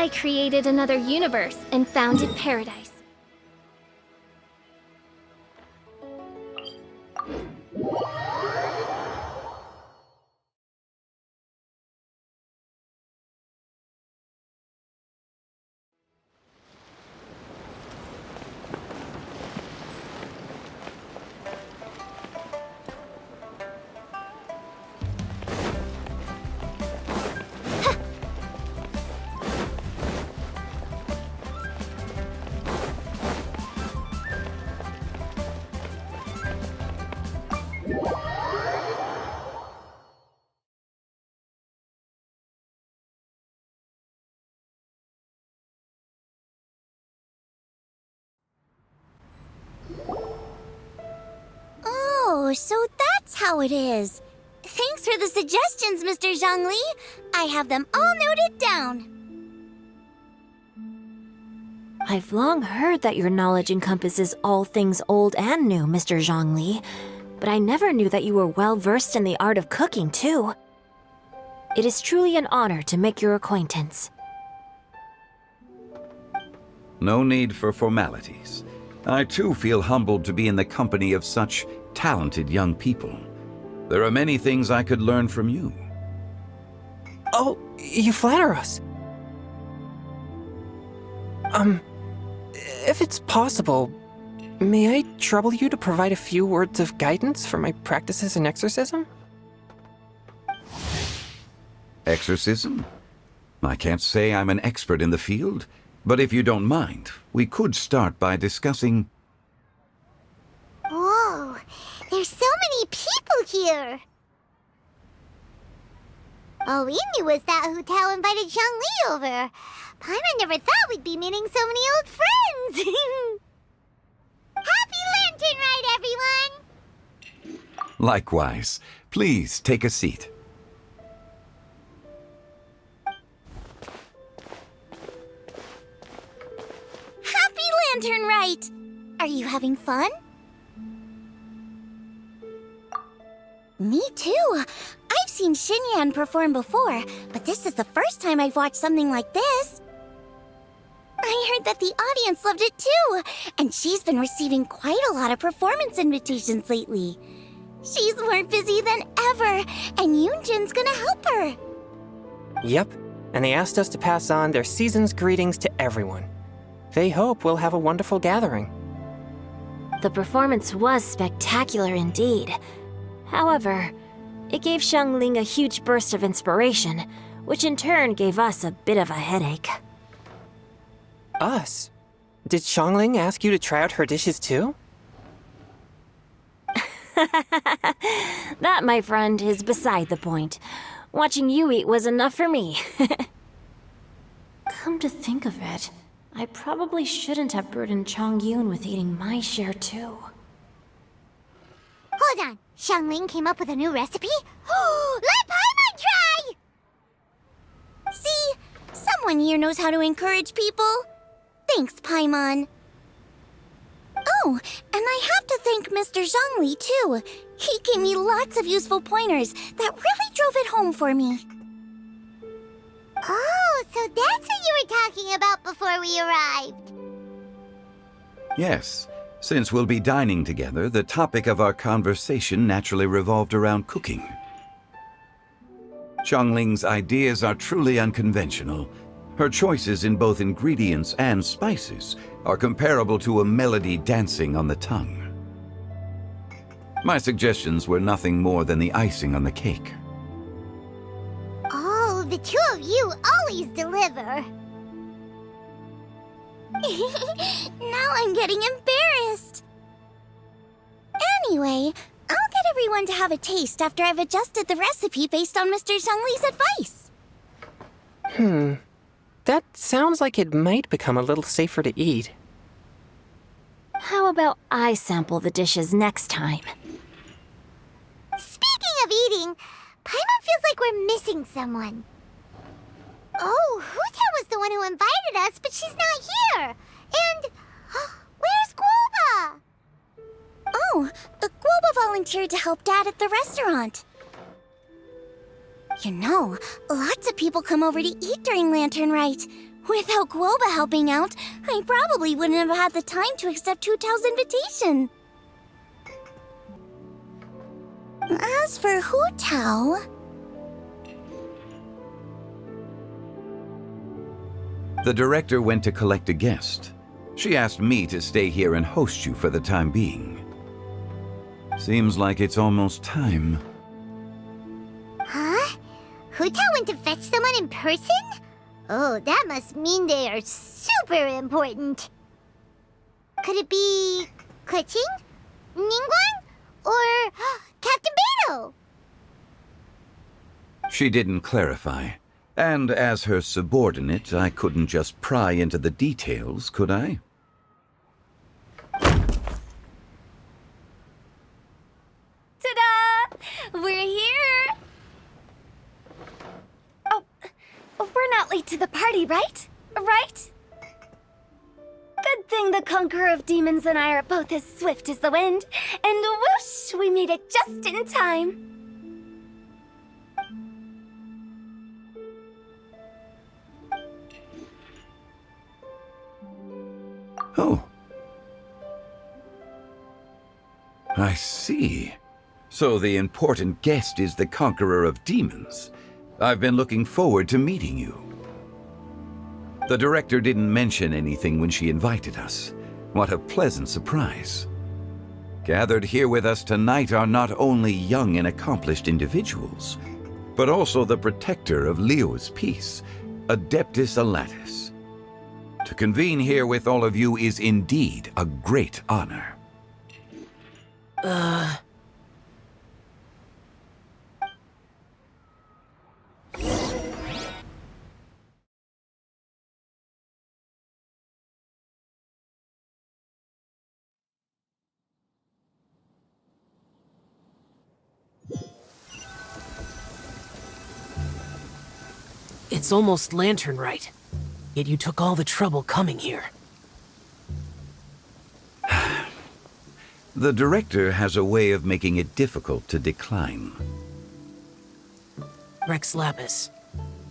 I created another universe and founded paradise. Oh, so that's how it is. Thanks for the suggestions, Mr. Zhongli. I have them all noted down. I've long heard that your knowledge encompasses all things old and new, Mr. Zhongli, but I never knew that you were well versed in the art of cooking, too. It is truly an honor to make your acquaintance. No need for formalities. I too feel humbled to be in the company of such talented young people. There are many things I could learn from you. Oh, you flatter us. If it's possible, may I trouble you to provide a few words of guidance for my practices in exorcism? Exorcism? I can't say I'm an expert in the field, but if you don't mind, we could start by discussing... Whoa, there's so many people here. All we knew was that Hu Tao invited Zhongli over. Paimon never thought we'd be meeting so many old friends. Happy Lantern Rite, everyone! Likewise. Please take a seat. Happy Lantern Rite! Are you having fun? Me too. I've seen Xinyan perform before, but this is the first time I've watched something like this. I heard that the audience loved it too, and she's been receiving quite a lot of performance invitations lately. She's more busy than ever, and Yoonjin's gonna help her. Yep, and they asked us to pass on their season's greetings to everyone. They hope we'll have a wonderful gathering. The performance was spectacular indeed. However, it gave Xiangling a huge burst of inspiration, which in turn gave us a bit of a headache. Us? Did Xiangling ask you to try out her dishes too? That, my friend, is beside the point. Watching you eat was enough for me. Come to think of it, I probably shouldn't have burdened Chongyun with eating my share too. Hold on, Xiangling came up with a new recipe? Let Paimon try! See? Someone here knows how to encourage people. Thanks, Paimon. Oh, and I have to thank Mr. Zhongli, too. He gave me lots of useful pointers that really drove it home for me. Oh, so that's what you were talking about before we arrived. Yes. Since we'll be dining together, the topic of our conversation naturally revolved around cooking. Xiangling's ideas are truly unconventional. Her choices in both ingredients and spices are comparable to a melody dancing on the tongue. My suggestions were nothing more than the icing on the cake. Oh, the two of you always deliver. Now I'm getting embarrassed. Anyway, I'll get everyone to have a taste after I've adjusted the recipe based on Mr. Zhongli's advice. That sounds like it might become a little safer to eat. How about I sample the dishes next time? Speaking of eating, Paimon feels like we're missing someone. Oh, Huta was the one who invited us, but she's not here. And where's Guoba? Oh, Guoba volunteered to help Dad at the restaurant. You know, lots of people come over to eat during Lantern Rite. Without Guoba helping out, I probably wouldn't have had the time to accept Hu Tao's invitation. As for Hu Tao... The director went to collect a guest. She asked me to stay here and host you for the time being. Seems like it's almost time. Huh? Hu Tao went to fetch someone in person? Oh, that must mean they are super important. Could it be Keqing? Ningguang? Or Captain Beidou? She didn't clarify. And as her subordinate, I couldn't just pry into the details, could I? Ta-da! We're here! Oh, we're not late to the party, right? Right? Good thing the Conqueror of Demons and I are both as swift as the wind. And whoosh, we made it just in time. Oh. I see. So the important guest is the Conqueror of Demons. I've been looking forward to meeting you. The director didn't mention anything when she invited us. What a pleasant surprise. Gathered here with us tonight are not only young and accomplished individuals, but also the protector of Liyue's peace, Adeptus Alatus. To convene here with all of you is indeed a great honor. It's almost Lantern Rite, yet you took all the trouble coming here. The director has a way of making it difficult to decline. Rex Lapis,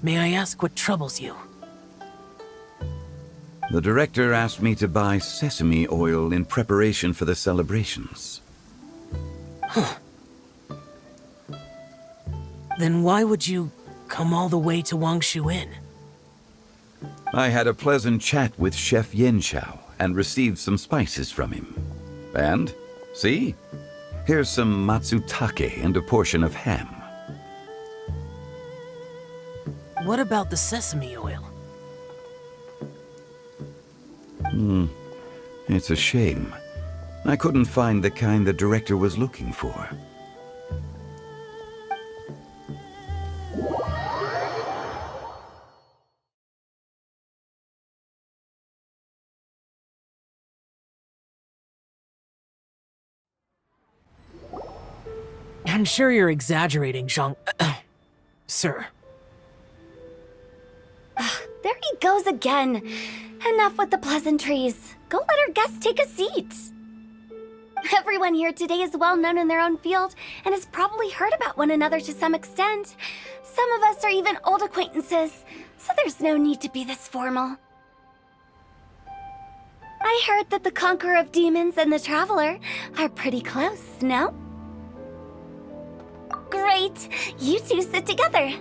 may I ask what troubles you? The director asked me to buy sesame oil in preparation for the celebrations. Then why would you come all the way to Wangshu Inn? I had a pleasant chat with Chef Xiao and received some spices from him. And, see? Here's some matsutake and a portion of ham. What about the sesame oil? It's a shame. I couldn't find the kind the director was looking for. I'm sure you're exaggerating, Zhang... Sir. There he goes again. Enough with the pleasantries. Go let our guests take a seat. Everyone here today is well known in their own field and has probably heard about one another to some extent. Some of us are even old acquaintances, so there's no need to be this formal. I heard that the Conqueror of Demons and the Traveler are pretty close, no? Great! You two sit together.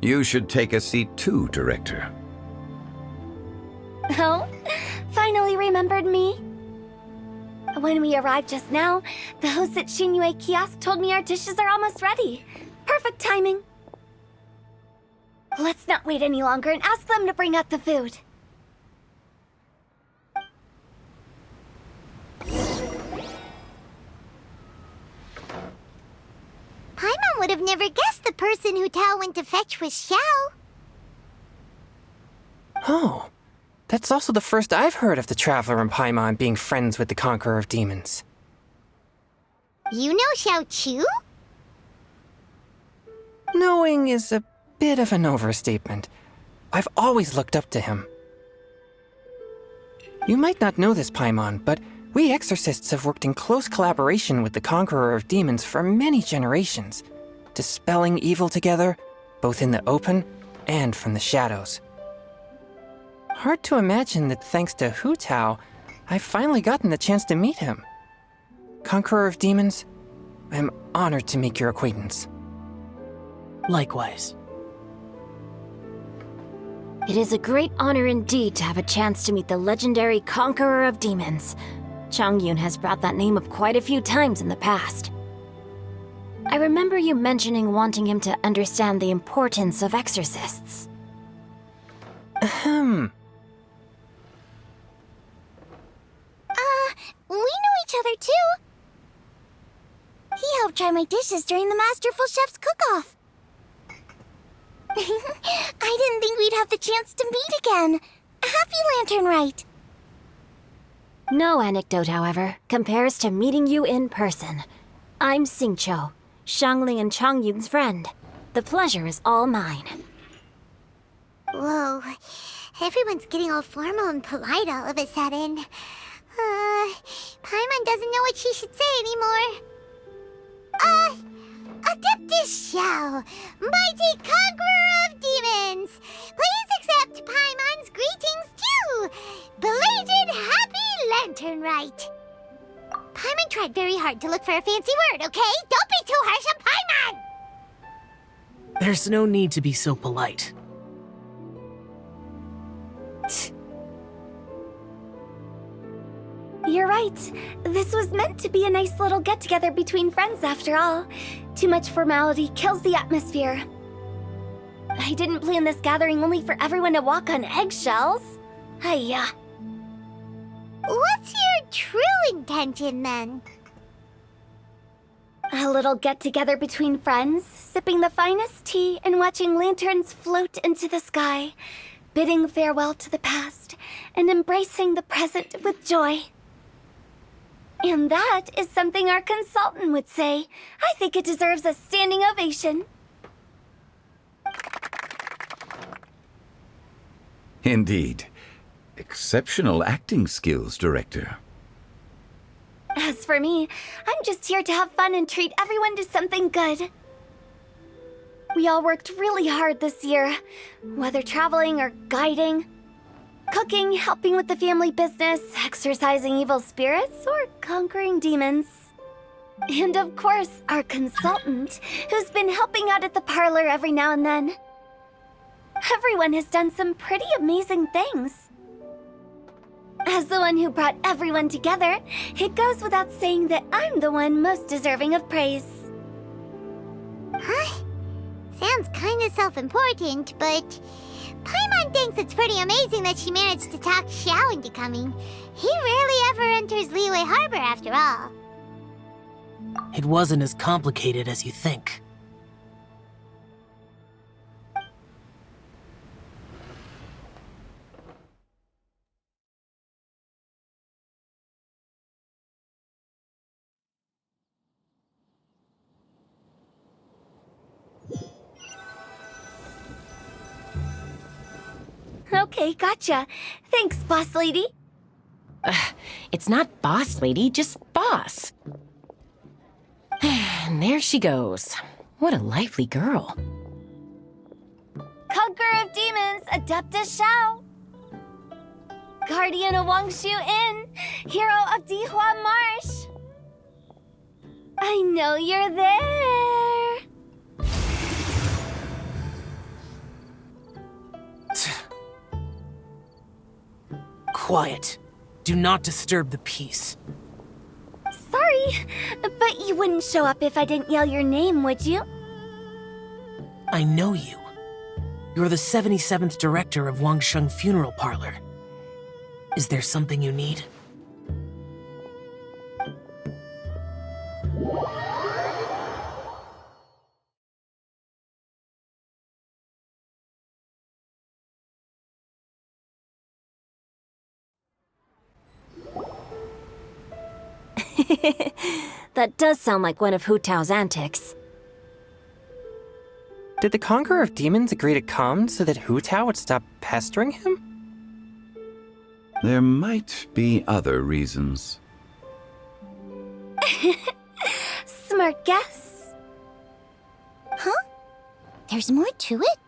You should take a seat too, Director. Oh? Finally remembered me? When we arrived just now, the hosts at Xinyue Kiosk told me our dishes are almost ready. Perfect timing. Let's not wait any longer and ask them to bring out the food. Paimon would have never guessed the person Hu Tao went to fetch was Xiao. Oh, that's also the first I've heard of the Traveler and Paimon being friends with the Conqueror of Demons. You know Xiao Chu? Knowing is a bit of an overstatement. I've always looked up to him. You might not know this, Paimon, but we exorcists have worked in close collaboration with the Conqueror of Demons for many generations, dispelling evil together, both in the open and from the shadows. Hard to imagine that thanks to Hu Tao, I've finally gotten the chance to meet him. Conqueror of Demons, I'm honored to make your acquaintance. Likewise. It is a great honor indeed to have a chance to meet the legendary Conqueror of Demons. Changyun has brought that name up quite a few times in the past. I remember you mentioning wanting him to understand the importance of exorcists. Ahem. We know each other too. He helped try my dishes during the Masterful Chef's cook-off. I didn't think we'd have the chance to meet again. Happy Lantern Rite. No anecdote, however, compares to meeting you in person. I'm Xingqiu, Shangli and Changyun's friend. The pleasure is all mine. Whoa, everyone's getting all formal and polite all of a sudden. Paimon doesn't know what she should say anymore. Adeptus Xiao, mighty conqueror of demons, please accept Paimon's greetings too. Belated Happy Lantern Rite. Paimon tried very hard to look for a fancy word, okay? Don't be too harsh on Paimon! There's no need to be so polite. You're right. This was meant to be a nice little get-together between friends after all. Too much formality kills the atmosphere. I didn't plan this gathering only for everyone to walk on eggshells. Hiya. What's your true intention then? A little get-together between friends, sipping the finest tea and watching lanterns float into the sky, bidding farewell to the past and embracing the present with joy. And that is something our consultant would say. I think it deserves a standing ovation. Indeed. Exceptional acting skills, Director. As for me, I'm just here to have fun and treat everyone to something good. We all worked really hard this year, whether traveling or guiding, cooking, helping with the family business, exorcising evil spirits, or conquering demons. And of course, our consultant, who's been helping out at the parlor every now and then. Everyone has done some pretty amazing things. As the one who brought everyone together, it goes without saying that I'm the one most deserving of praise. Huh? Sounds kinda self-important, but Paimon thinks it's pretty amazing that she managed to talk Xiao into coming. He rarely ever enters Liyue Harbor after all. It wasn't as complicated as you think. Okay, gotcha. Thanks, boss lady. It's not boss lady, just boss. And there she goes. What a lively girl. Conqueror of Demons, Adeptus Xiao. Guardian of Wangshu Inn, hero of Dihua Marsh. I know you're there. Quiet. Do not disturb the peace. Sorry, but you wouldn't show up if I didn't yell your name, would you? I know you. You're the 77th director of Wangsheng Funeral Parlor. Is there something you need? That does sound like one of Hu Tao's antics. Did the Conqueror of Demons agree to come so that Hu Tao would stop pestering him? There might be other reasons. Smart guess. Huh? There's more to it?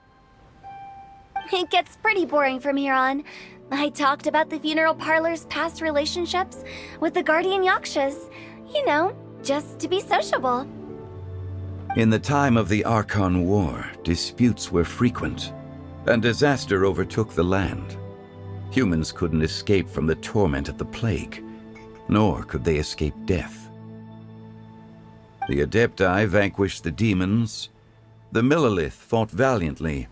It gets pretty boring from here on. I talked about the funeral parlor's past relationships with the guardian yakshas. You know, just to be sociable. In the time of the Archon War, disputes were frequent, and disaster overtook the land. Humans couldn't escape from the torment of the plague, nor could they escape death. The Adepti vanquished the demons, the Millelith fought valiantly,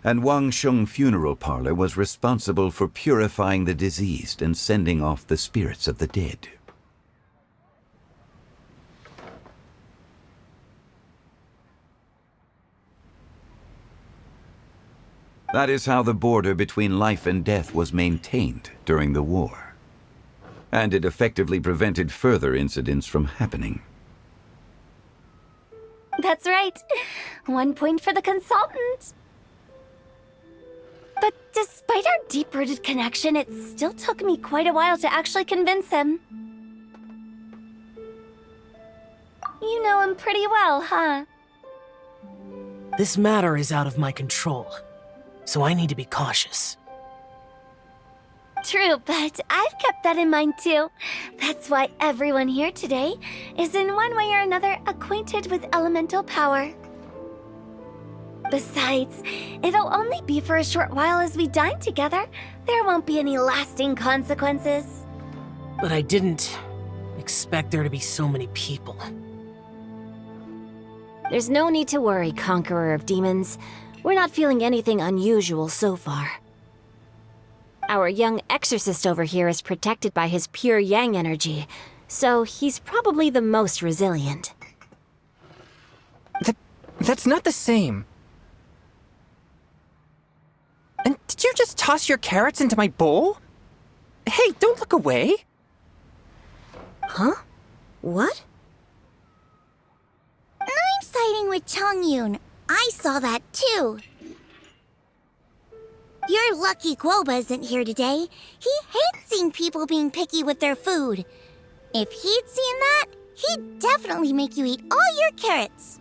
and Wangsheng Funeral Parlor was responsible for purifying the diseased and sending off the spirits of the dead. That is how the border between life and death was maintained during the war. And it effectively prevented further incidents from happening. That's right. 1 point for the consultant. But despite our deep-rooted connection, it still took me quite a while to actually convince him. You know him pretty well, huh? This matter is out of my control, so I need to be cautious. True, but I've kept that in mind too. That's why everyone here today is in one way or another acquainted with elemental power. Besides, it'll only be for a short while as we dine together. There won't be any lasting consequences. But I didn't expect there to be so many people. There's no need to worry, Conqueror of Demons. We're not feeling anything unusual so far. Our young exorcist over here is protected by his pure yang energy, so he's probably the most resilient. That's not the same. And did you just toss your carrots into my bowl? Hey, don't look away! Huh? What? I'm siding with Chongyun. I saw that too. You're lucky Guoba isn't here today. He hates seeing people being picky with their food. If he'd seen that, he'd definitely make you eat all your carrots.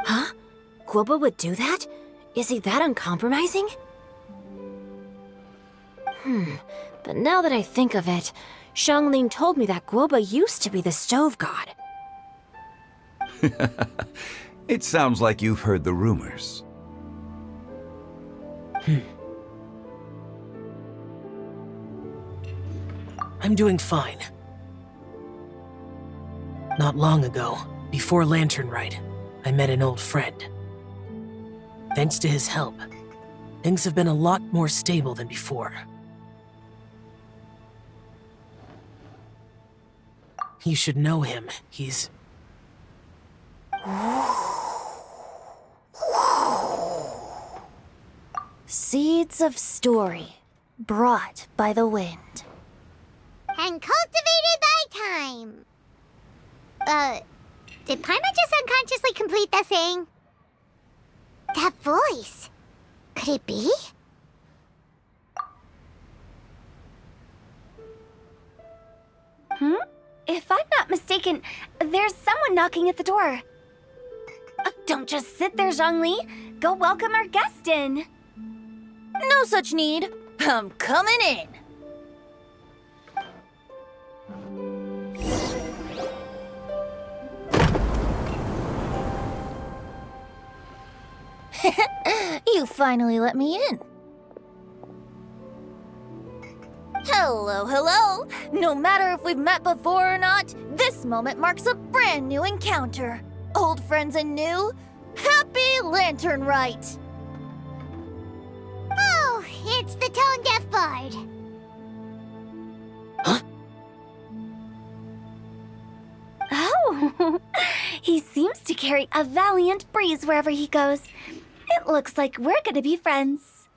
Huh? Guoba would do that? Is he that uncompromising? But now that I think of it, Xiangling told me that Guoba used to be the stove god. It sounds like you've heard the rumors. I'm doing fine. Not long ago, before Lantern Rite, I met an old friend. Thanks to his help, things have been a lot more stable than before. You should know him. He's... Seeds of story, brought by the wind. And cultivated by time. Did Paimon just unconsciously complete that saying? That voice. Could it be? If I'm not mistaken, there's someone knocking at the door. Don't just sit there, Zhongli. Go welcome our guest in. No such need. I'm coming in. You finally let me in. Hello, hello. No matter if we've met before or not, this moment marks a brand new encounter. Old friends and new, happy Lantern Rite. Oh, it's the tone-deaf bard. Huh? Oh, he seems to carry a valiant breeze wherever he goes. It looks like we're gonna be friends.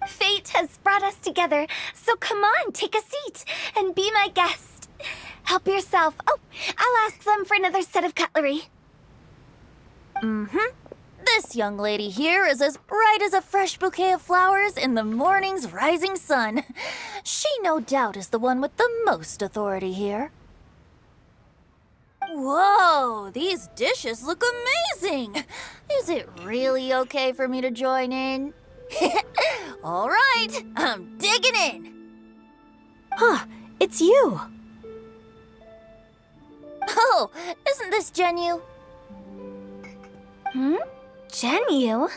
Fate has brought us together, so come on, take a seat and be my guest. Help yourself. Oh, I'll ask them for another set of cutlery. This young lady here is as bright as a fresh bouquet of flowers in the morning's rising sun. She no doubt is the one with the most authority here. Whoa, these dishes look amazing! Is it really okay for me to join in? All right, I'm digging in! Huh, it's you. Oh, isn't this Genu? Genu?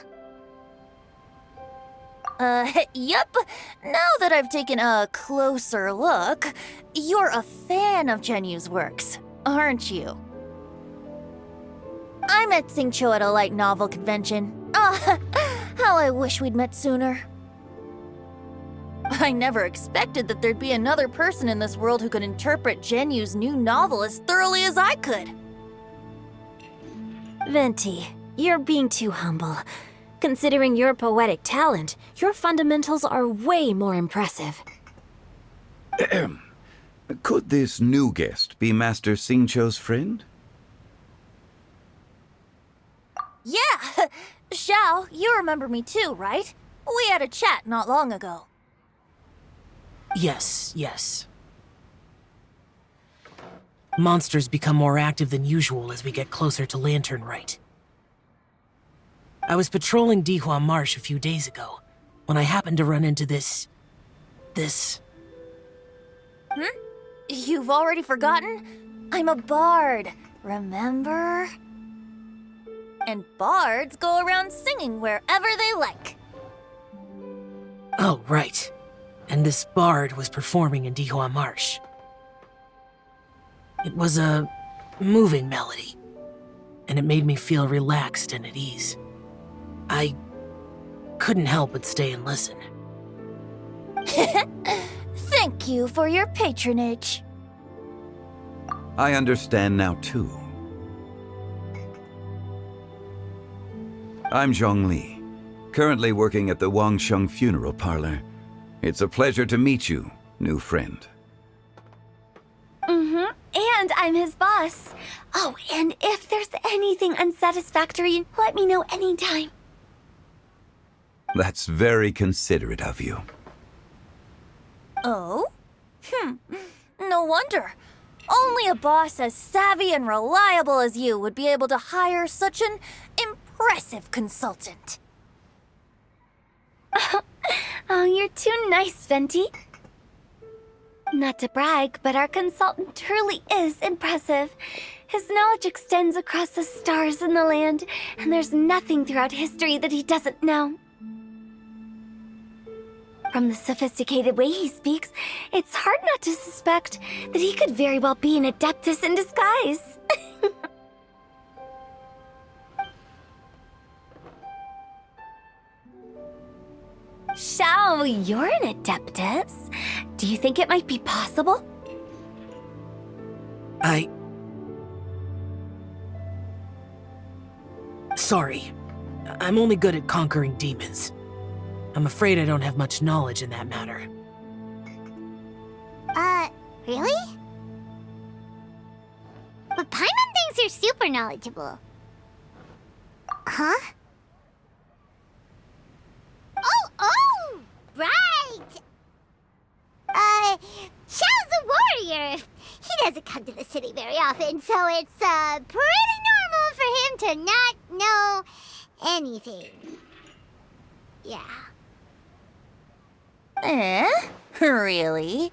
Yep. Now that I've taken a closer look, you're a fan of Genu's works, aren't you? I met Xiao at a light novel convention. Ah, how I wish we'd met sooner. I never expected that there'd be another person in this world who could interpret Genu's new novel as thoroughly as I could. Venti, you're being too humble. Considering your poetic talent, your fundamentals are way more impressive. Could this new guest be Master Xingqiu's friend? Yeah! Xiao, you remember me too, right? We had a chat not long ago. Yes. Monsters become more active than usual as we get closer to Lantern Rite. I was patrolling Dihua Marsh a few days ago, when I happened to run into this... You've already forgotten? I'm a bard, remember? And bards go around singing wherever they like. Oh, right. And this bard was performing in Dihua Marsh. It was a moving melody, and it made me feel relaxed and at ease. I couldn't help but stay and listen. Thank you for your patronage. I understand now, too. I'm Zhongli, currently working at the Wangsheng Funeral Parlor. It's a pleasure to meet you, new friend. And I'm his boss. Oh, and if there's anything unsatisfactory, let me know anytime. That's very considerate of you. Oh? No wonder. Only a boss as savvy and reliable as you would be able to hire such an impressive consultant. Oh, you're too nice, Venti. Not to brag, but our consultant truly is impressive. His knowledge extends across the stars and the land, and there's nothing throughout history that he doesn't know. From the sophisticated way he speaks, it's hard not to suspect that he could very well be an adeptus in disguise. Xiao, you're an adeptus. Do you think it might be possible? Sorry. I'm only good at conquering demons. I'm afraid I don't have much knowledge in that matter. Really? But Paimon thinks you're super knowledgeable. Huh? Oh, right! Xiao's a warrior. He doesn't come to the city very often, so it's, pretty normal for him to not know anything. Yeah. Really?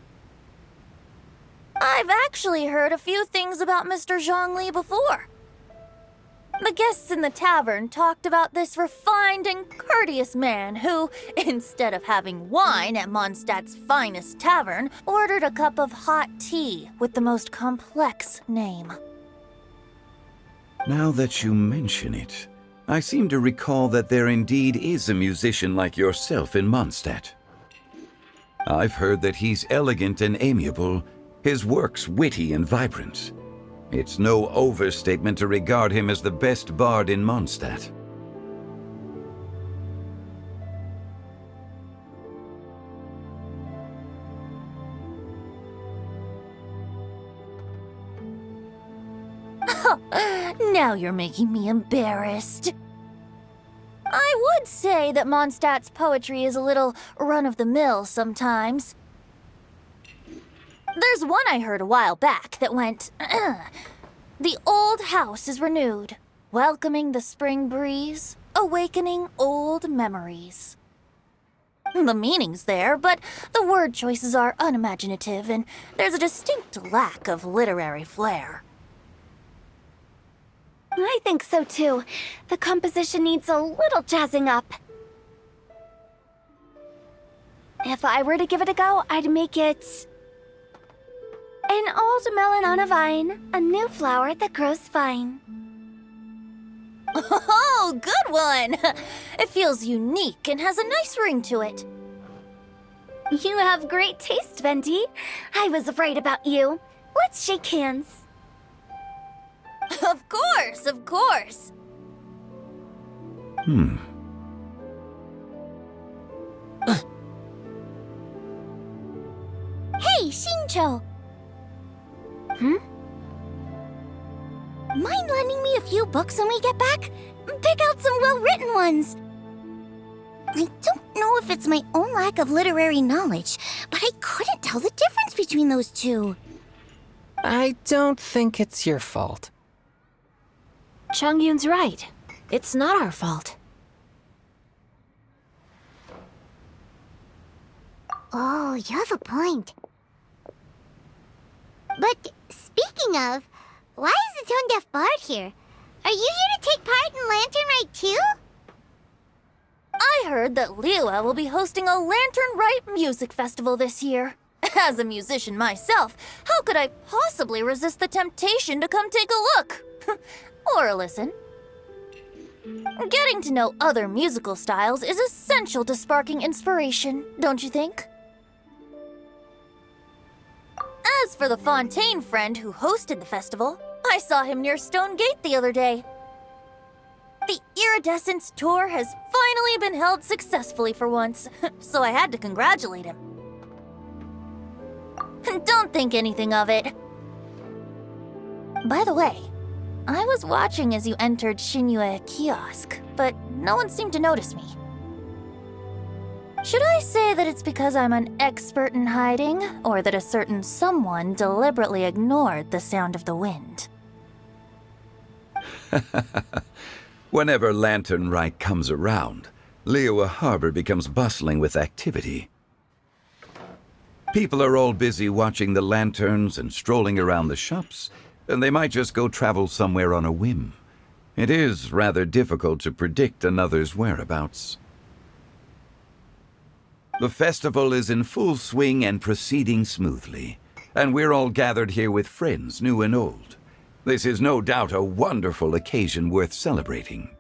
I've actually heard a few things about Mr. Zhongli before. The guests in the tavern talked about this refined and courteous man who, instead of having wine at Mondstadt's finest tavern, ordered a cup of hot tea with the most complex name. Now that you mention it, I seem to recall that there indeed is a musician like yourself in Mondstadt. I've heard that he's elegant and amiable, his works witty and vibrant. It's no overstatement to regard him as the best bard in Mondstadt. Now you're making me embarrassed. I would say that Mondstadt's poetry is a little run-of-the-mill sometimes. There's one I heard a while back that went, The old house is renewed, welcoming the spring breeze, awakening old memories. The meaning's there, but the word choices are unimaginative, and there's a distinct lack of literary flair. I think so too. The composition needs a little jazzing up. If I were to give it a go, I'd make it an old melon on a vine, a new flower that grows fine. Oh, good one! It feels unique and has a nice ring to it. You have great taste, Venti. I was right about you. Let's shake hands. Of course, of course. Hey, Shincho! Mind lending me a few books when we get back? Pick out some well-written ones. I don't know if it's my own lack of literary knowledge, but I couldn't tell the difference between those two. I don't think it's your fault. Chongyun's right. It's not our fault. Oh, you have a point. But speaking of, why is the tone-deaf bard here? Are you here to take part in Lantern Rite too? I heard that Liyue will be hosting a Lantern Rite music festival this year. As a musician myself, how could I possibly resist the temptation to come take a look? Or listen. Getting to know other musical styles is essential to sparking inspiration, don't you think? As for the Fontaine friend who hosted the festival, I saw him near Stone Gate the other day. The Iridescence tour has finally been held successfully for once, so I had to congratulate him. Don't think anything of it. By the way, I was watching as you entered Shinyue Kiosk, but no one seemed to notice me. Should I say that it's because I'm an expert in hiding, or that a certain someone deliberately ignored the sound of the wind? Whenever Lantern Rite comes around, Liyue Harbor becomes bustling with activity. People are all busy watching the lanterns and strolling around the shops, and they might just go travel somewhere on a whim. It is rather difficult to predict another's whereabouts. The festival is in full swing and proceeding smoothly, and we're all gathered here with friends, new and old. This is no doubt a wonderful occasion worth celebrating.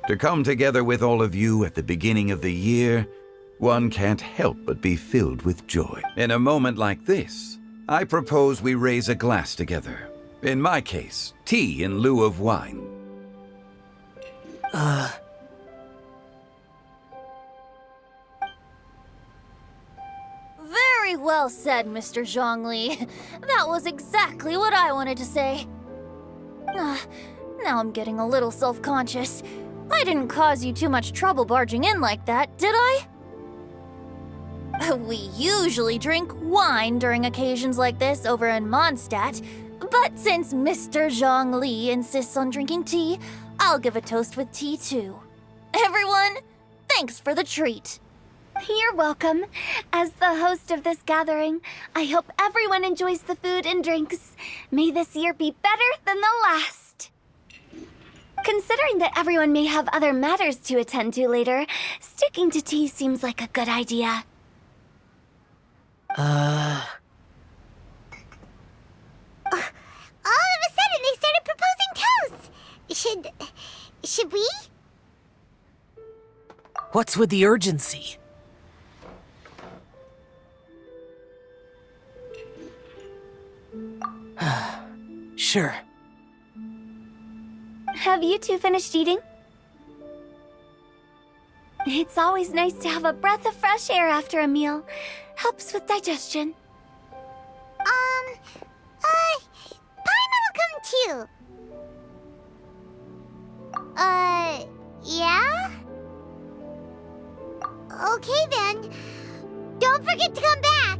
To come together with all of you at the beginning of the year, one can't help but be filled with joy. In a moment like this, I propose we raise a glass together. In my case, tea in lieu of wine. Very well said, Mr. Zhongli. That was exactly what I wanted to say. Now I'm getting a little self-conscious. I didn't cause you too much trouble barging in like that, did I? We usually drink wine during occasions like this over in Mondstadt, but since Mr. Zhongli insists on drinking tea, I'll give a toast with tea too. Everyone, thanks for the treat. You're welcome. As the host of this gathering, I hope everyone enjoys the food and drinks. May this year be better than the last. Considering that everyone may have other matters to attend to later, sticking to tea seems like a good idea. All of a sudden, they started proposing toasts. Should we? What's with the urgency? Sure. Have you two finished eating? It's always nice to have a breath of fresh air after a meal. Helps with digestion. Paimon will come too. Yeah? Okay then. Don't forget to come back.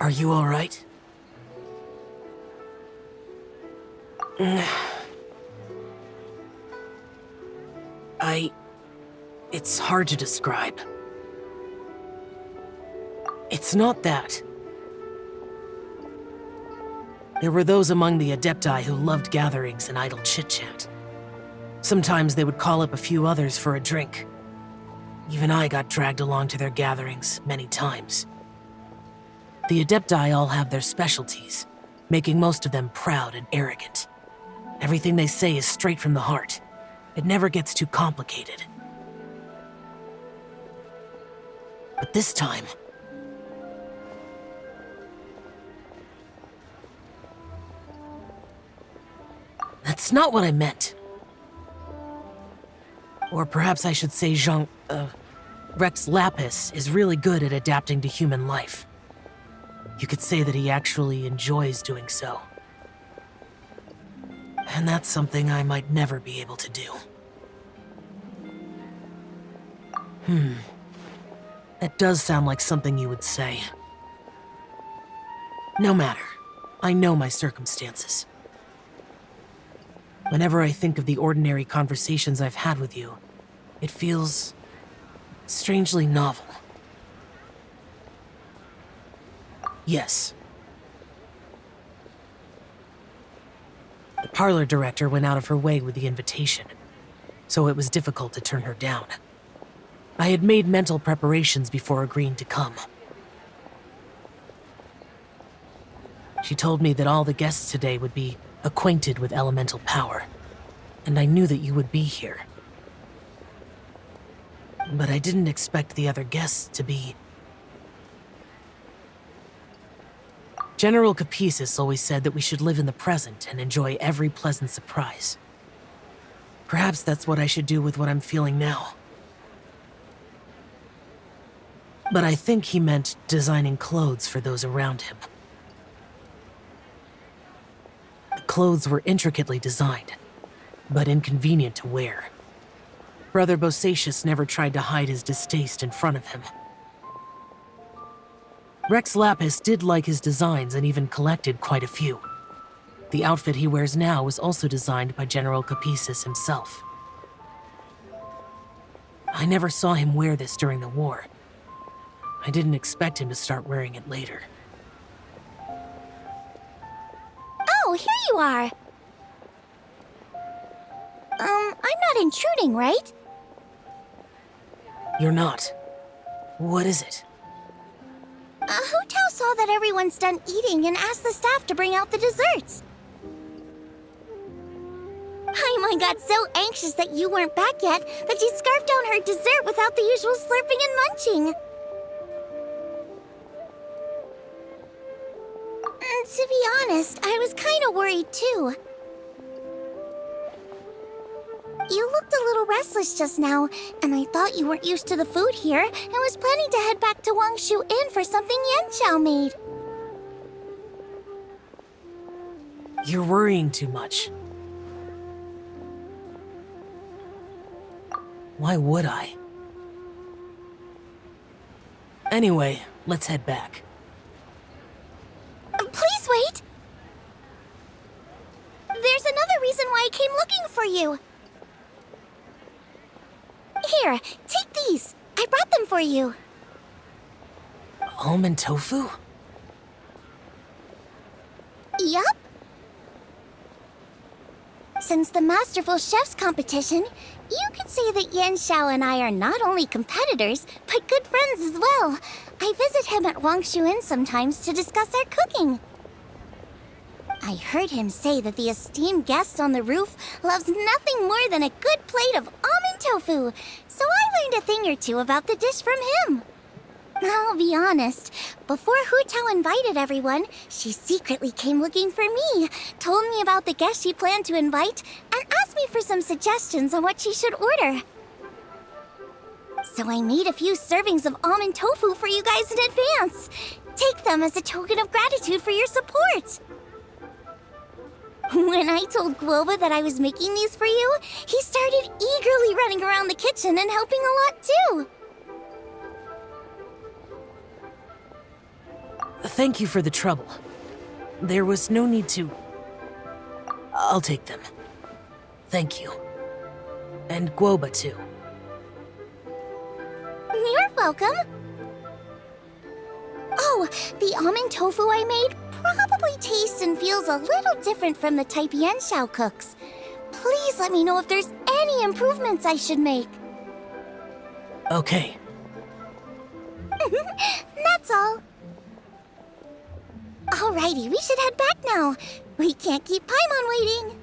Are you alright? It's hard to describe. It's not that. There were those among the Adepti who loved gatherings and idle chit-chat. Sometimes they would call up a few others for a drink. Even I got dragged along to their gatherings many times. The Adepti all have their specialties, making most of them proud and arrogant. Everything they say is straight from the heart. It never gets too complicated. But this time... That's not what I meant. Or perhaps I should say Rex Lapis is really good at adapting to human life. You could say that he actually enjoys doing so. And that's something I might never be able to do. That does sound like something you would say. No matter. I know my circumstances. Whenever I think of the ordinary conversations I've had with you, it feels strangely novel. Yes. The parlor director went out of her way with the invitation, so it was difficult to turn her down. I had made mental preparations before agreeing to come. She told me that all the guests today would be acquainted with elemental power, and I knew that you would be here. But I didn't expect the other guests to be... General Capisis always said that we should live in the present and enjoy every pleasant surprise. Perhaps that's what I should do with what I'm feeling now. But I think he meant designing clothes for those around him. The clothes were intricately designed, but inconvenient to wear. Brother Bosacius never tried to hide his distaste in front of him. Rex Lapis did like his designs and even collected quite a few. The outfit he wears now was also designed by General Capisis himself. I never saw him wear this during the war. I didn't expect him to start wearing it later. Oh, here you are! I'm not intruding, right? You're not. What is it? Hu Tao saw that everyone's done eating and asked the staff to bring out the desserts. Paimon got so anxious that you weren't back yet that she scarfed down her dessert without the usual slurping and munching. To be honest, I was kind of worried too. You looked a little restless just now, and I thought you weren't used to the food here and was planning to head back to Wangshu Inn for something Xiao made. You're worrying too much. Why would I? Anyway, let's head back. Please wait! There's another reason why I came looking for you. Here, take these. I brought them for you. Almond tofu? Yup. Since the Masterful Chef's competition, you could say that Xiao and I are not only competitors, but good friends as well. I visit him at Wangshu Inn sometimes to discuss our cooking. I heard him say that the esteemed guest on the roof loves nothing more than a good plate of almond tofu, so I learned a thing or two about the dish from him. I'll be honest, before Hu Tao invited everyone, she secretly came looking for me, told me about the guests she planned to invite, and asked me for some suggestions on what she should order. So I made a few servings of almond tofu for you guys in advance. Take them as a token of gratitude for your support. When I told Guoba that I was making these for you, he started eagerly running around the kitchen and helping a lot too. Thank you for the trouble. There was no need to... I'll take them. Thank you. And Guoba, too. You're welcome. Oh, the almond tofu I made probably tastes and feels a little different from the type Xiao cooks. Please let me know if there's any improvements I should make. Okay. That's all. Alrighty, we should head back now. We can't keep Paimon waiting.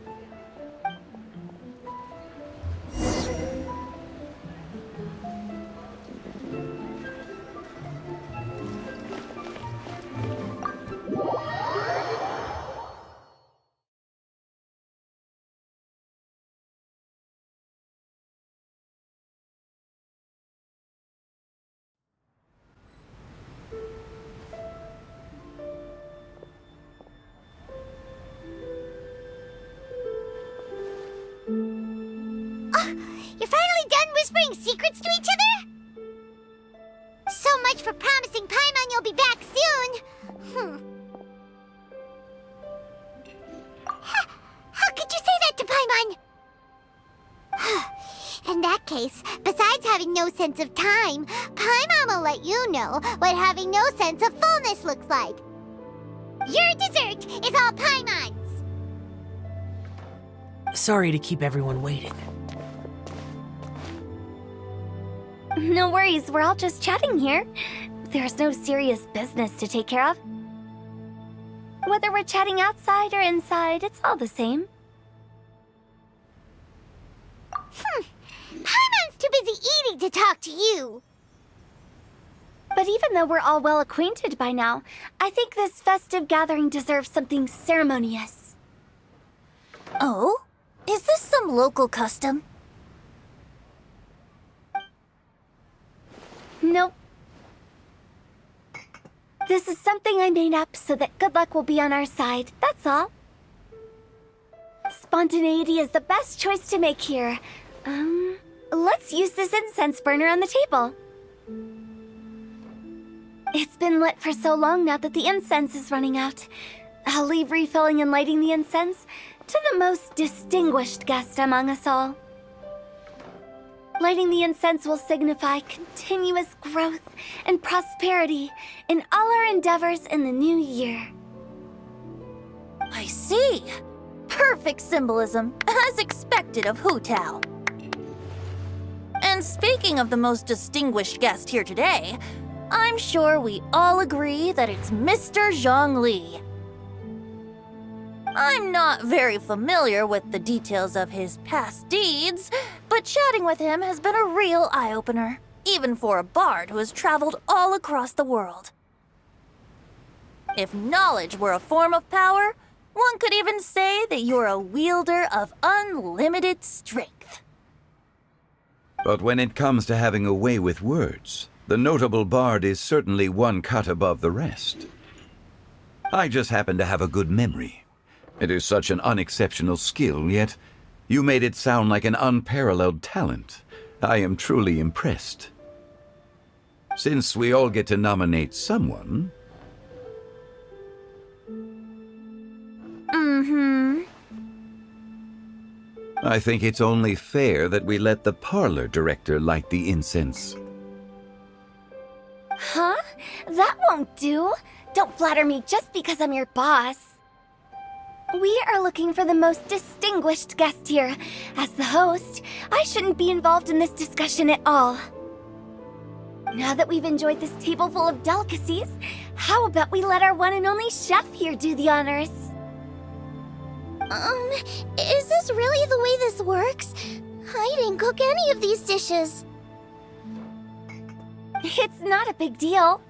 You're finally done whispering secrets to each other? So much for promising Paimon you'll be back soon. How could you say that to Paimon? In that case, besides having no sense of time, Paimon will let you know what having no sense of fullness looks like. Your dessert is all Paimon's. Sorry to keep everyone waiting. No worries, we're all just chatting here. There's no serious business to take care of. Whether we're chatting outside or inside, it's all the same. Paimon's too busy eating to talk to you. But even though we're all well acquainted by now, I think this festive gathering deserves something ceremonious. Oh? Is this some local custom? Nope. This is something I made up so that good luck will be on our side, that's all. Spontaneity is the best choice to make here. Let's use this incense burner on the table. It's been lit for so long now that the incense is running out. I'll leave refilling and lighting the incense to the most distinguished guest among us all. Lighting the incense will signify continuous growth and prosperity in all our endeavors in the new year. I see. Perfect symbolism, as expected of Hu Tao. And speaking of the most distinguished guest here today, I'm sure we all agree that it's Mr. Zhongli. I'm not very familiar with the details of his past deeds, but chatting with him has been a real eye-opener, even for a bard who has traveled all across the world. If knowledge were a form of power, one could even say that you're a wielder of unlimited strength. But when it comes to having a way with words, the notable bard is certainly one cut above the rest. I just happen to have a good memory. It is such an unexceptional skill, yet you made it sound like an unparalleled talent. I am truly impressed. Since we all get to nominate someone... I think it's only fair that we let the parlor director light the incense. Huh? That won't do. Don't flatter me just because I'm your boss. We are looking for the most distinguished guest here. As the host, I shouldn't be involved in this discussion at all. Now that we've enjoyed this table full of delicacies, how about we let our one and only chef here do the honors? Is this really the way this works? I didn't cook any of these dishes. It's not a big deal.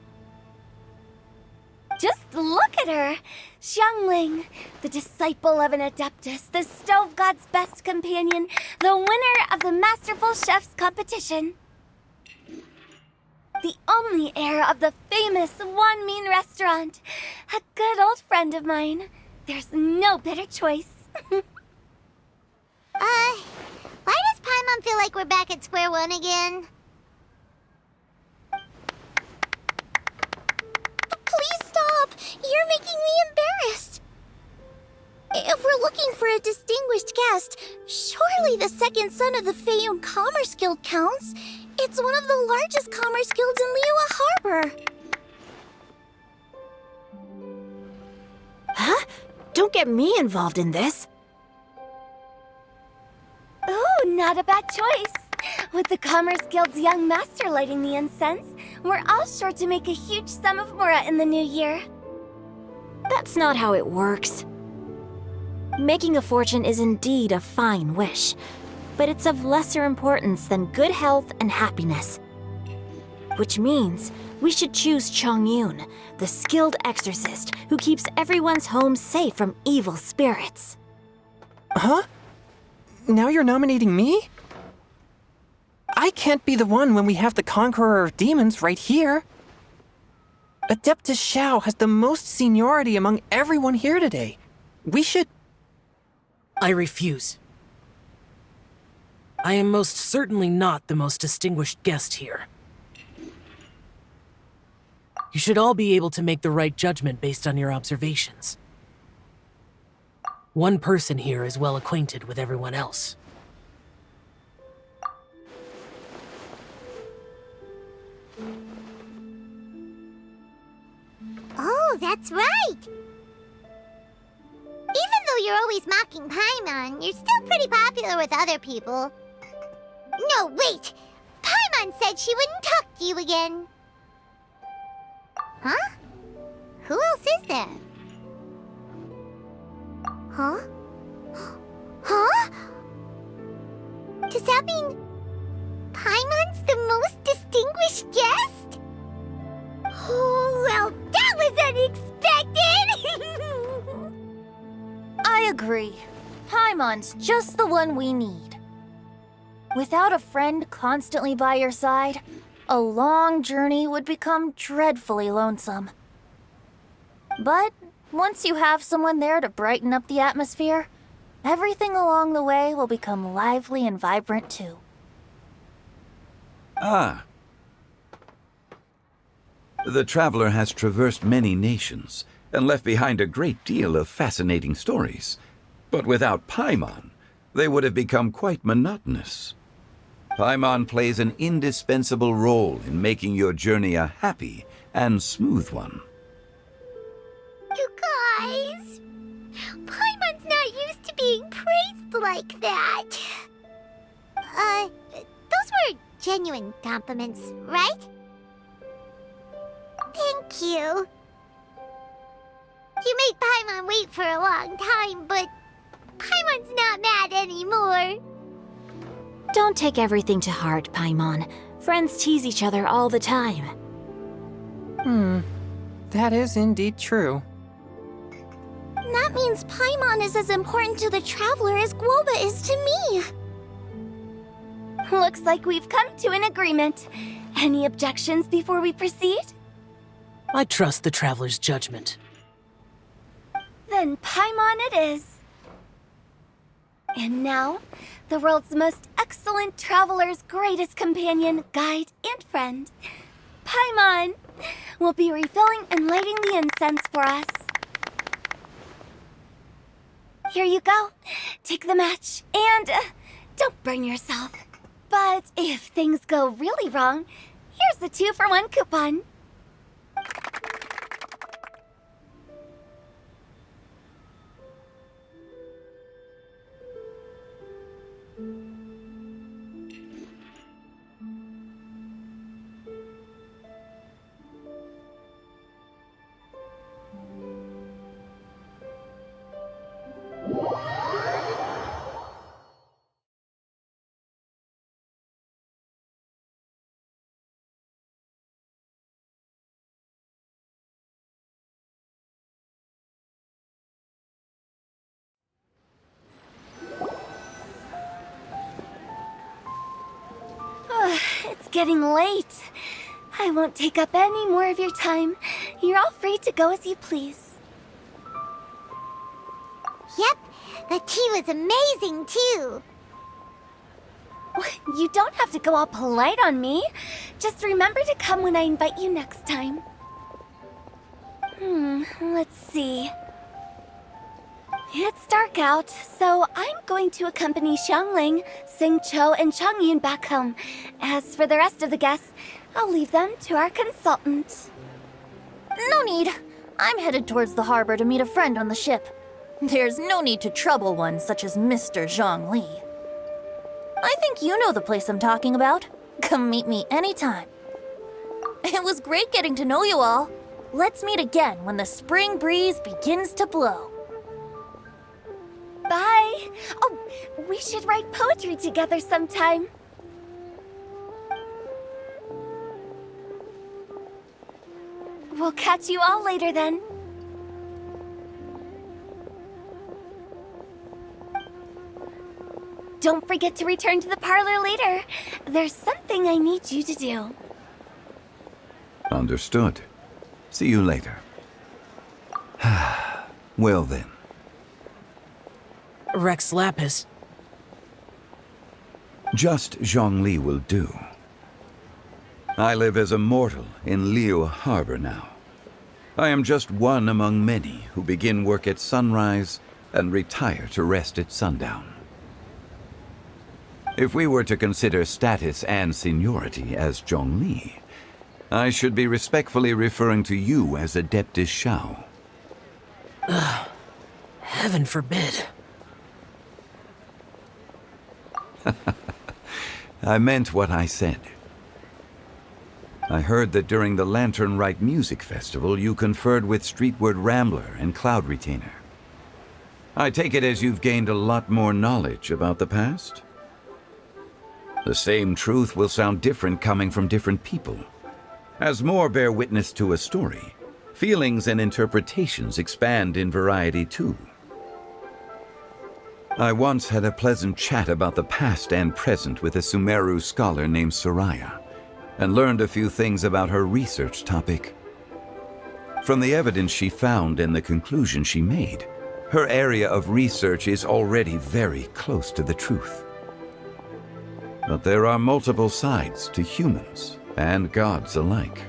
Just look at her! Xiangling, the disciple of an adeptus, the stove god's best companion, the winner of the Masterful Chef's competition. The only heir of the famous One Mean restaurant. A good old friend of mine. There's no better choice. Why does Paimon feel like we're back at square one again? Please stop! guest. Surely the second son of the Feiyun Commerce Guild counts. It's one of the largest commerce guilds in Liyue Harbor. Huh? Don't get me involved in this. Ooh, not a bad choice. With the Commerce Guild's young master lighting the incense, we're all sure to make a huge sum of mora in the new year. That's not how it works. Making a fortune is indeed a fine wish, but it's of lesser importance than good health and happiness. Which means we should choose Chongyun, the skilled exorcist who keeps everyone's home safe from evil spirits. Huh? Now you're nominating me? I can't be the one when we have the Conqueror of Demons right here. Adeptus Xiao has the most seniority among everyone here today. We should... I refuse. I am most certainly not the most distinguished guest here. You should all be able to make the right judgment based on your observations. One person here is well acquainted with everyone else. Oh, that's right! Even though you're always mocking Paimon, you're still pretty popular with other people. No, wait! Paimon said she wouldn't talk to you again. Huh? Who else is there? Huh? Huh? Does that mean Paimon's the most distinguished guest? Oh, well, that was unexpected! I agree. Paimon's just the one we need. Without a friend constantly by your side, a long journey would become dreadfully lonesome. But once you have someone there to brighten up the atmosphere, everything along the way will become lively and vibrant too. Ah. The traveler has traversed many nations and left behind a great deal of fascinating stories. But without Paimon, they would have become quite monotonous. Paimon plays an indispensable role in making your journey a happy and smooth one. You guys, Paimon's not used to being praised like that. Those were genuine compliments, right? Thank you. You made Paimon wait for a long time, but Paimon's not mad anymore. Don't take everything to heart, Paimon. Friends tease each other all the time. That is indeed true. That means Paimon is as important to the traveler as Guoba is to me. Looks like we've come to an agreement. Any objections before we proceed? I trust the traveler's judgment. Then Paimon it is. And now, the world's most excellent traveler's greatest companion, guide, and friend, Paimon, will be refilling and lighting the incense for us. Here you go. Take the match, and don't burn yourself. But if things go really wrong, here's the 2-for-1 coupon. It's getting late. I won't take up any more of your time. You're all free to go as you please. Yep, the tea was amazing too. You don't have to go all polite on me. Just remember to come when I invite you next time. Let's see. It's dark out, so I'm going to accompany Xiangling, Xingqiu, and Changyun back home. As for the rest of the guests, I'll leave them to our consultant. No need. I'm headed towards the harbor to meet a friend on the ship. There's no need to trouble one such as Mr. Zhongli. I think you know the place I'm talking about. Come meet me anytime. It was great getting to know you all. Let's meet again when the spring breeze begins to blow. Bye! Oh, we should write poetry together sometime. We'll catch you all later then. Don't forget to return to the parlor later. There's something I need you to do. Understood. See you later. Well then. Rex Lapis. Just Zhongli will do. I live as a mortal in Liu Harbor now. I am just one among many who begin work at sunrise and retire to rest at sundown. If we were to consider status and seniority as Zhongli, I should be respectfully referring to you as Adeptus Xiao. Heaven forbid. I meant what I said. I heard that during the Lantern Rite music festival, you conferred with Streetward Rambler and Cloud Retainer. I take it as you've gained a lot more knowledge about the past? The same truth will sound different coming from different people. As more bear witness to a story, feelings and interpretations expand in variety too. I once had a pleasant chat about the past and present with a Sumeru scholar named Soraya, and learned a few things about her research topic. From the evidence she found and the conclusion she made, her area of research is already very close to the truth. But there are multiple sides to humans and gods alike.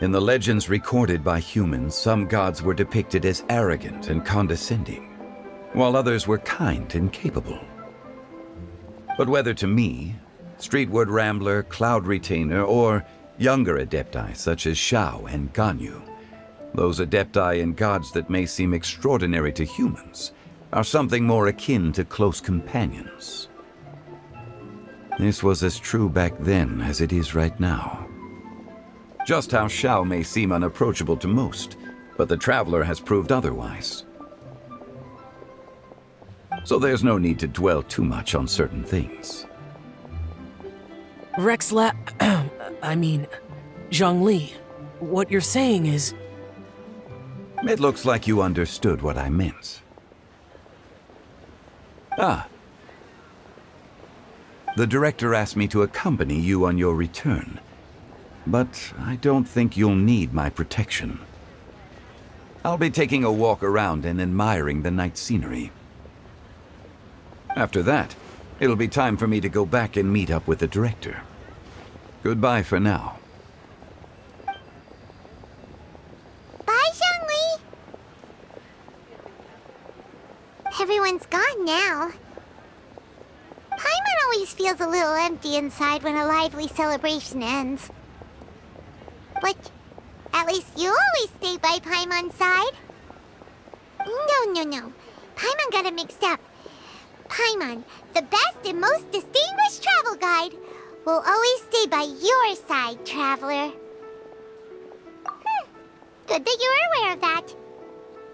In the legends recorded by humans, some gods were depicted as arrogant and condescending, while others were kind and capable. But whether to me, Streetward Rambler, Cloud Retainer, or younger adepti such as Xiao and Ganyu, those adepti and gods that may seem extraordinary to humans are something more akin to close companions. This was as true back then as it is right now. Just how Xiao may seem unapproachable to most, but the Traveler has proved otherwise. So there's no need to dwell too much on certain things. Zhongli, what you're saying is... It looks like you understood what I meant. The director asked me to accompany you on your return, but I don't think you'll need my protection. I'll be taking a walk around and admiring the night scenery. After that, it'll be time for me to go back and meet up with the director. Goodbye for now. Bye, Zhongli! Everyone's gone now. Paimon always feels a little empty inside when a lively celebration ends. But at least you always stay by Paimon's side. No. Paimon got it mixed up. Paimon, the best and most distinguished travel guide, will always stay by your side, Traveler. Good that you were aware of that.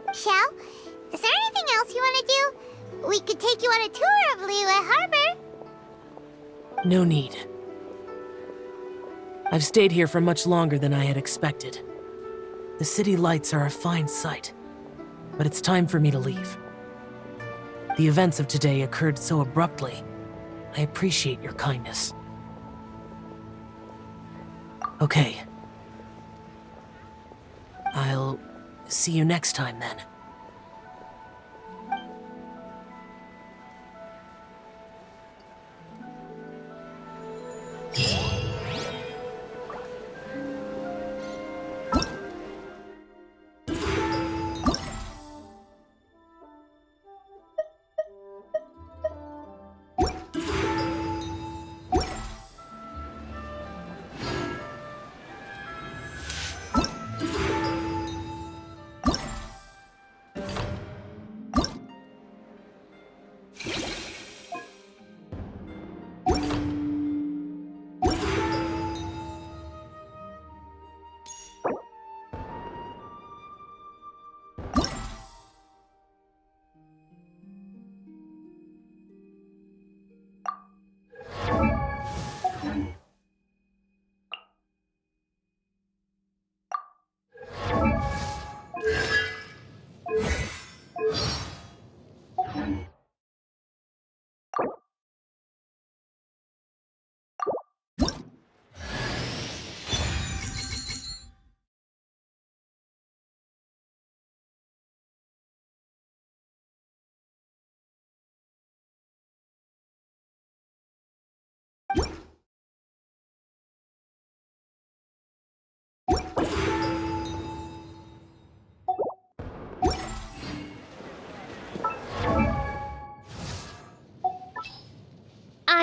Xiao, is there anything else you want to do? We could take you on a tour of Liyue Harbor. No need. I've stayed here for much longer than I had expected. The city lights are a fine sight, but it's time for me to leave. The events of today occurred so abruptly. I appreciate your kindness. Okay. I'll see you next time then.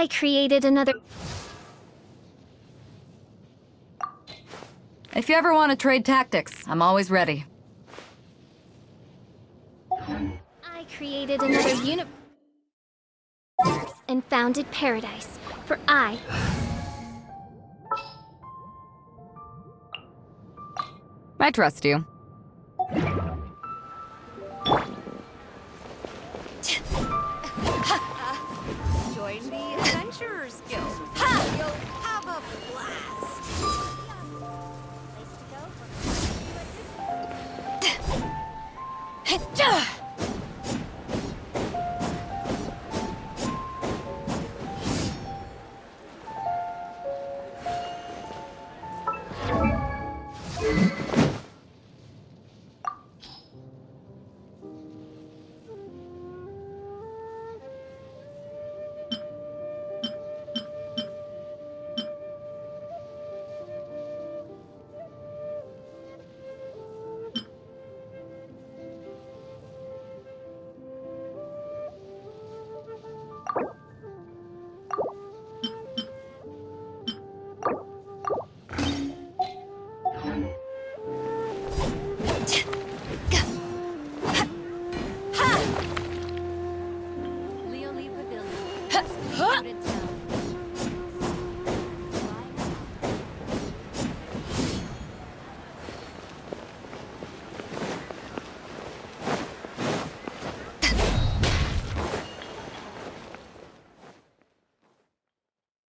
I created another... If you ever want to trade tactics, I'm always ready. I created another universe and founded paradise, for I... I trust you.